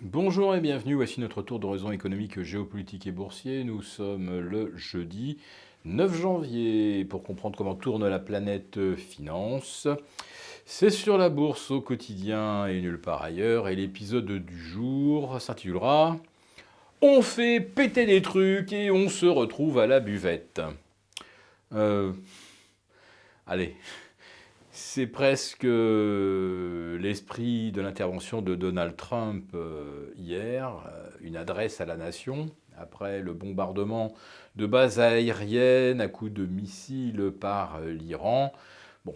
Bonjour et bienvenue, voici notre tour d'horizon économique, géopolitique et boursier. Nous sommes le jeudi 9 janvier pour comprendre comment tourne la planète finance. C'est sur la bourse au quotidien et nulle part ailleurs. Et l'épisode du jour s'intitulera On fait péter des trucs et on se retrouve à la buvette. Euh, allez, c'est presque l'esprit de l'intervention de Donald Trump hier, une adresse à la nation, après le bombardement de bases aériennes à coups de missiles par l'Iran. Bon,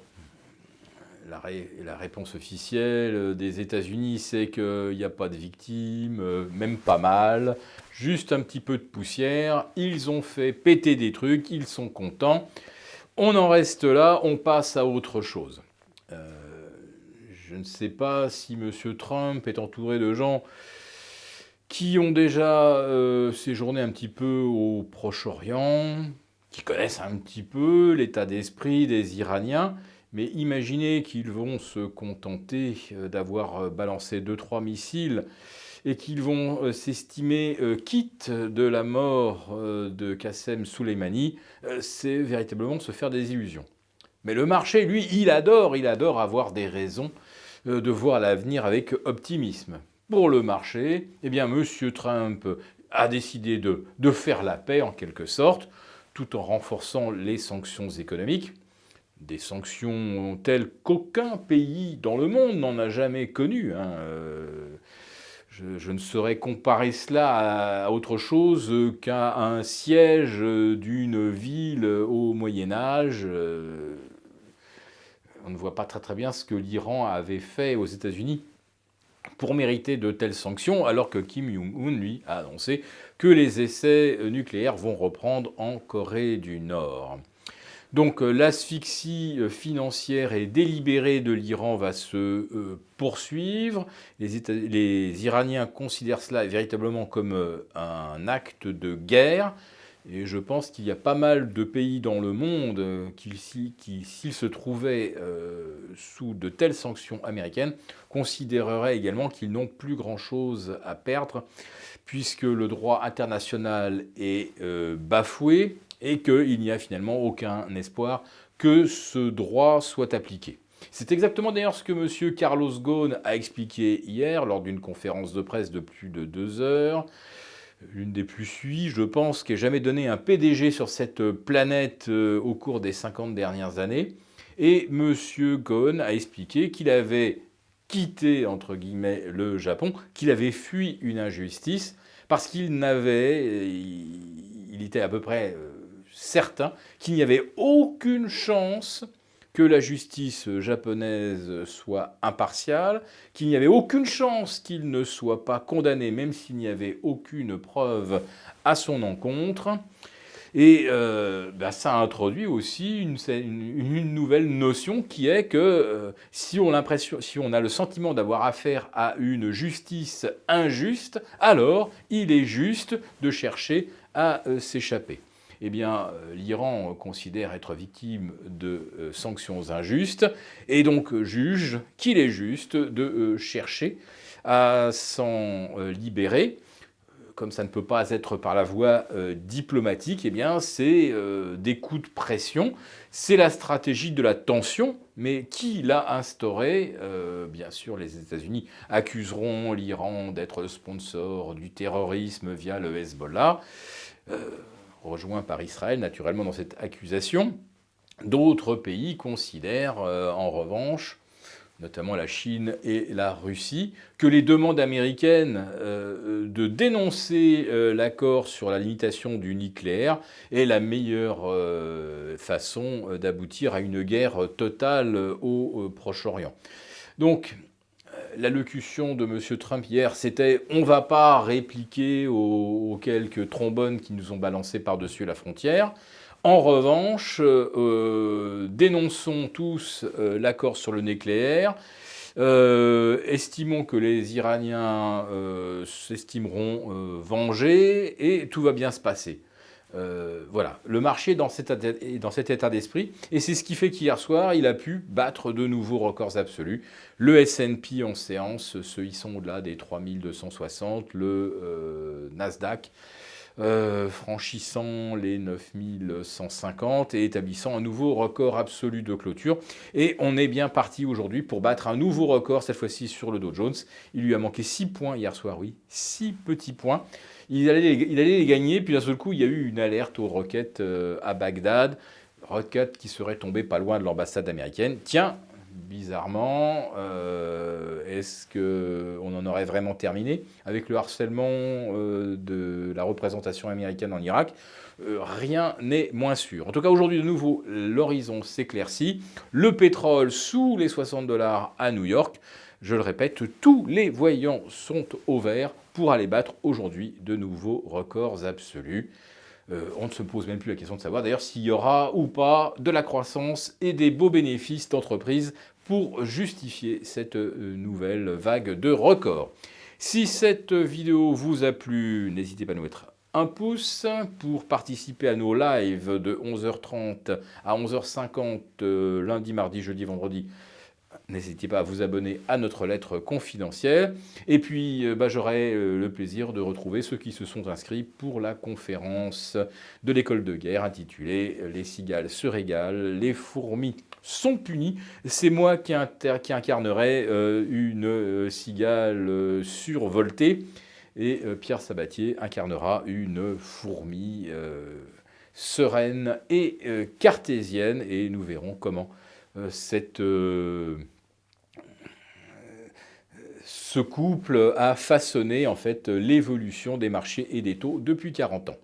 la réponse officielle des États-Unis, c'est qu'il n'y a pas de victimes, même pas mal, juste un petit peu de poussière. Ils ont fait péter des trucs, ils sont contents. On en reste là, on passe à autre chose. Je ne sais pas si M. Trump est entouré de gens qui ont déjà séjourné un petit peu au Proche-Orient, qui connaissent un petit peu l'état d'esprit des Iraniens, mais imaginez qu'ils vont se contenter d'avoir balancé 2-3 missiles et qu'ils vont s'estimer quittes de la mort de Qassem Soleimani, c'est véritablement se faire des illusions. Mais le marché, lui, il adore avoir des raisons de voir l'avenir avec optimisme. Pour le marché, eh bien, M. Trump a décidé de faire la paix, en quelque sorte, tout en renforçant les sanctions économiques. Des sanctions telles qu'aucun pays dans le monde n'en a jamais connues. Je ne saurais comparer cela à autre chose qu'à un siège d'une ville au Moyen Âge. On ne voit pas très bien ce que l'Iran avait fait aux États-Unis pour mériter de telles sanctions, alors que Kim Jong-un, lui, a annoncé que les essais nucléaires vont reprendre en Corée du Nord. Donc l'asphyxie financière et délibérée de l'Iran va se poursuivre. Les Iraniens considèrent cela véritablement comme un acte de guerre. Et je pense qu'il y a pas mal de pays dans le monde qui, s'ils se trouvaient sous de telles sanctions américaines, considéreraient également qu'ils n'ont plus grand-chose à perdre, puisque le droit international est bafoué et qu'il n'y a finalement aucun espoir que ce droit soit appliqué. C'est exactement d'ailleurs ce que M. Carlos Ghosn a expliqué hier lors d'une conférence de presse de plus de 2 heures. L'une des plus suivies, je pense, qu'ait jamais donné un PDG sur cette planète au cours des 50 dernières années. Et M. Ghosn a expliqué qu'il avait quitté, entre guillemets, le Japon, qu'il avait fui une injustice, parce qu'il était à peu près certain qu'il n'y avait aucune chance que la justice japonaise soit impartiale, qu'il n'y avait aucune chance qu'il ne soit pas condamné, même s'il n'y avait aucune preuve à son encontre. Et ça introduit aussi une nouvelle notion qui est que si on a le sentiment d'avoir affaire à une justice injuste, alors il est juste de chercher à s'échapper. Eh bien, l'Iran considère être victime de sanctions injustes et donc juge qu'il est juste de chercher à s'en libérer. Comme ça ne peut pas être par la voie diplomatique, eh bien, c'est des coups de pression. C'est la stratégie de la tension, mais qui l'a instaurée Bien sûr, les États-Unis accuseront l'Iran d'être le sponsor du terrorisme via le Hezbollah, rejoint par Israël naturellement dans cette accusation. D'autres pays considèrent en revanche, notamment la Chine et la Russie, que les demandes américaines de dénoncer l'accord sur la limitation du nucléaire est la meilleure façon d'aboutir à une guerre totale au Proche-Orient. Donc, l'allocution de M. Trump hier, c'était « on ne va pas répliquer aux quelques trombones qui nous ont balancés par-dessus la frontière ». En revanche, dénonçons tous l'accord sur le nucléaire, estimons que les Iraniens s'estimeront vengés et tout va bien se passer. Voilà, le marché est dans cet état d'esprit, et c'est ce qui fait qu'hier soir, il a pu battre de nouveaux records absolus. Le S&P en séance se hissant au-delà des 3260, le Nasdaq franchissant les 9150 et établissant un nouveau record absolu de clôture. Et on est bien parti aujourd'hui pour battre un nouveau record, cette fois-ci sur le Dow Jones. Il lui a manqué 6 points hier soir, oui, 6 petits points. Il allait les gagner, puis d'un seul coup, il y a eu une alerte aux roquettes à Bagdad, roquette qui serait tombée pas loin de l'ambassade américaine. Tiens, bizarrement, est-ce qu'on en aurait vraiment terminé avec le harcèlement de la représentation américaine en Irak? Rien n'est moins sûr. En tout cas, aujourd'hui, de nouveau, l'horizon s'éclaircit. Le pétrole sous les $60 à New York. Je le répète, tous les voyants sont au vert pour aller battre aujourd'hui de nouveaux records absolus. On ne se pose même plus la question de savoir d'ailleurs s'il y aura ou pas de la croissance et des beaux bénéfices d'entreprise pour justifier cette nouvelle vague de records. Si cette vidéo vous a plu, n'hésitez pas à nous mettre un pouce. Pour participer à nos lives de 11h30 à 11h50 lundi, mardi, jeudi, vendredi, n'hésitez pas à vous abonner à notre lettre confidentielle. Et puis, j'aurai le plaisir de retrouver ceux qui se sont inscrits pour la conférence de l'école de guerre intitulée « Les cigales se régalent, les fourmis sont punies ». C'est moi qui incarnerai une cigale survoltée. Et Pierre Sabatier incarnera une fourmi sereine et cartésienne. Et nous verrons comment ce couple a façonné en fait l'évolution des marchés et des taux depuis 40 ans.